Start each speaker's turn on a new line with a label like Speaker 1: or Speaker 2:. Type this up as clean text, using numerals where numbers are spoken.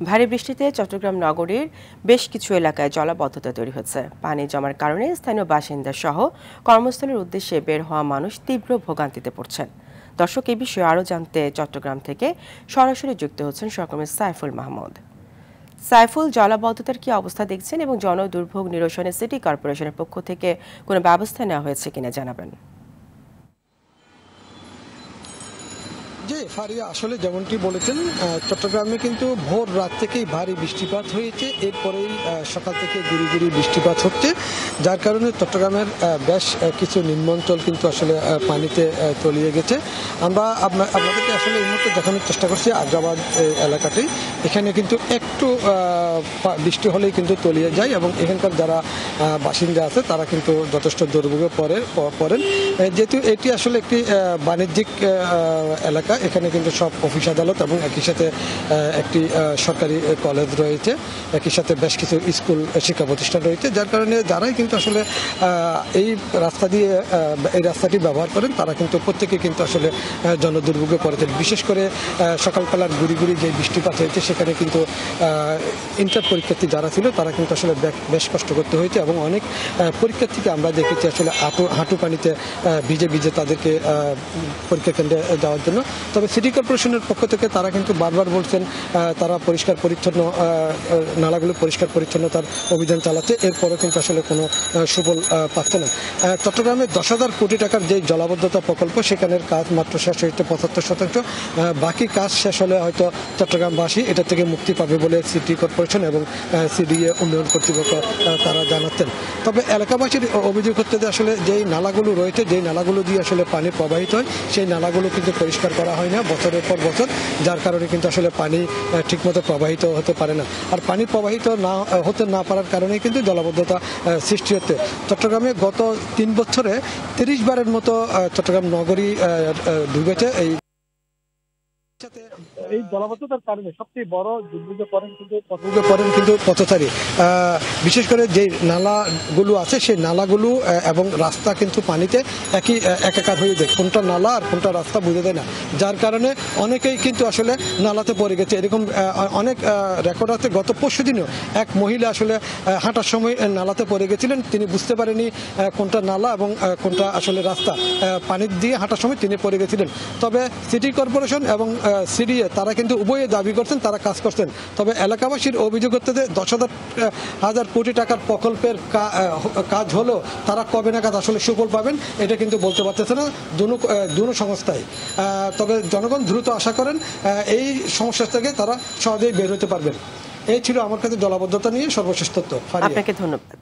Speaker 1: ভারী বৃষ্টিতে চট্টগ্রাম নগরীর বেশ কিছু এলাকায় জলাবদ্ধতা তৈরি হচ্ছে। পানি জমার কারণে স্থানীয় বাসিন্দা সহ কর্মস্থলের উদ্দেশ্যে বের হওয়া মানুষ তীব্র ভোগান্তিতে পড়ছেন। দর্শক, এই বিষয়ে আরও জানতে চট্টগ্রাম থেকে সরাসরি যুক্ত হচ্ছেন সহকর্মী সাইফুল মাহমুদ। সাইফুল, জলাবদ্ধতার কি অবস্থা দেখছেন এবং জনদুর্ভোগ নিরসনে সিটি কর্পোরেশনের পক্ষ থেকে কোনো ব্যবস্থা নেওয়া হয়েছে কিনা জানাবেন।
Speaker 2: জি ফারিয়া, আসলে যেমনটি বলেছেন, চট্টগ্রামে কিন্তু ভোর রাত থেকেই ভারী বৃষ্টিপাত হয়েছে। এরপরেই সকাল থেকে গুড়ি গুড়ি বৃষ্টিপাত হচ্ছে, যার কারণে চট্টগ্রামের বেশ কিছু নিম্নাঞ্চল কিন্তু আসলে পানিতে তলিয়ে গেছে। আমরা আপনাদেরকে আসলে এই মুহূর্তে দেখানোর চেষ্টা করছি আগ্রাবাদ এলাকাটি। এখানে কিন্তু একটু বৃষ্টি হলেই কিন্তু তলিয়ে যায় এবং এখানকার যারা বাসিন্দা আছে তারা কিন্তু যথেষ্ট দুর্ভোগে পড়েন। যেহেতু এটি আসলে একটি বাণিজ্যিক এলাকা, এখানে কিন্তু সব অফিস আদালত এবং একই সাথে একটি সরকারি কলেজ রয়েছে, একই সাথে বেশ কিছু স্কুল শিক্ষা প্রতিষ্ঠান রয়েছে, যার কারণে যারাই কিন্তু আসলে এই রাস্তাটি ব্যবহার করেন তারা কিন্তু প্রত্যেকে কিন্তু আসলে জনদুর্ভোগে পড়েছেন। বিশেষ করে সকালবেলার গুড়ি গুড়ি যে বৃষ্টিপাত হয়েছে সেখানে কিন্তু ইন্টার পরীক্ষার্থী যারা ছিল তারা কিন্তু আসলে বেশ কষ্ট করতে হয়েছে এবং অনেক পরীক্ষার্থীকে আমরা দেখেছি আসলে হাঁটু পানিতে ভিজে ভিজে তাদেরকে পরীক্ষা কেন্দ্রে যাওয়ার জন্য। তবে সিটি কর্পোরেশনের পক্ষ থেকে তারা কিন্তু বারবার বলছেন তারা নালাগুলো পরিষ্কার পরিচ্ছন্নতার অভিযান চালাচ্ছে, এরপরও কিন্তু আসলে কোনো সুফল পাচ্ছে না। চট্টগ্রামে 10,000 কোটি টাকার যে জলাবদ্ধতা প্রকল্প সেখানের কাজ মাত্র শেষ হয়েছে 75%। বাকি কাজ শেষ হলে হয়তো চট্টগ্রামবাসী এটা থেকে মুক্তি পাবে বলে সিটি কর্পোরেশন এবং সিডিএ উন্নয়ন কর্তৃপক্ষ তারা জানাচ্ছেন। তবে এলাকাবাসীর অভিযোগ হচ্ছে যে আসলে যেই নালাগুলো রয়েছে, যেই নালাগুলো দিয়ে আসলে পানি প্রবাহিত হয় সেই নালাগুলো কিন্তু পরিষ্কার করা হয় না বছরের পর বছর, যার কারণে কিন্তু আসলে পানি ঠিকমতো প্রবাহিত হতে পারে না। আর পানি প্রবাহিত হতে না পারার কারণে কিন্তু জলাবদ্ধতা সৃষ্টি হচ্ছে। চট্টগ্রামে গত 3 বছরে 30 বারের মতো চট্টগ্রাম নগরী ডুবেছে। এই জলাবদ্ধতার কারণে সবচেয়ে বড় দুর্ভোগে পড়েন কিন্তু পথচারী। বিশেষ করে যে নালাগুলো আছে সেই নালাগুলো এবং রাস্তা কিন্তু পানিতে একাকার হয়ে যায়, কোনটা নালা আর কোনটা রাস্তা বুঝে দেয় না, যার কারণে অনেকেই কিন্তু আসলে নালাতে পড়ে গেছে। এরকম অনেক রেকর্ড আছে। গত পরশুদিনও এক মহিলা আসলে হাঁটার সময় নালাতে পড়ে গেছিলেন, তিনি বুঝতে পারেনি কোনটা নালা এবং কোনটা আসলে রাস্তা, পানি দিয়ে হাঁটার সময় তিনি পড়ে গেছিলেন। তবে সিটি কর্পোরেশন এবং সিডিএ তারা কিন্তু উভয়ে দাবি করছেন তারা কাজ করছেন। তবে এলাকাবাসীর অভিযোগ হচ্ছে যে 10,000 কোটি টাকার প্রকল্পের কাজ হলেও তারা কবে নাগাদ আসলে সুফল পাবেন এটা কিন্তু বলতে পারতেছে না দুনো সংস্থায়। তবে জনগণ দ্রুত আশা করেন এই সমস্যা থেকে তারা সহজেই বের হতে পারবেন। এই ছিল আমার কাছে জলাবদ্ধতা নিয়ে সর্বশেষ তথ্য।
Speaker 1: আপনাকে ধন্যবাদ।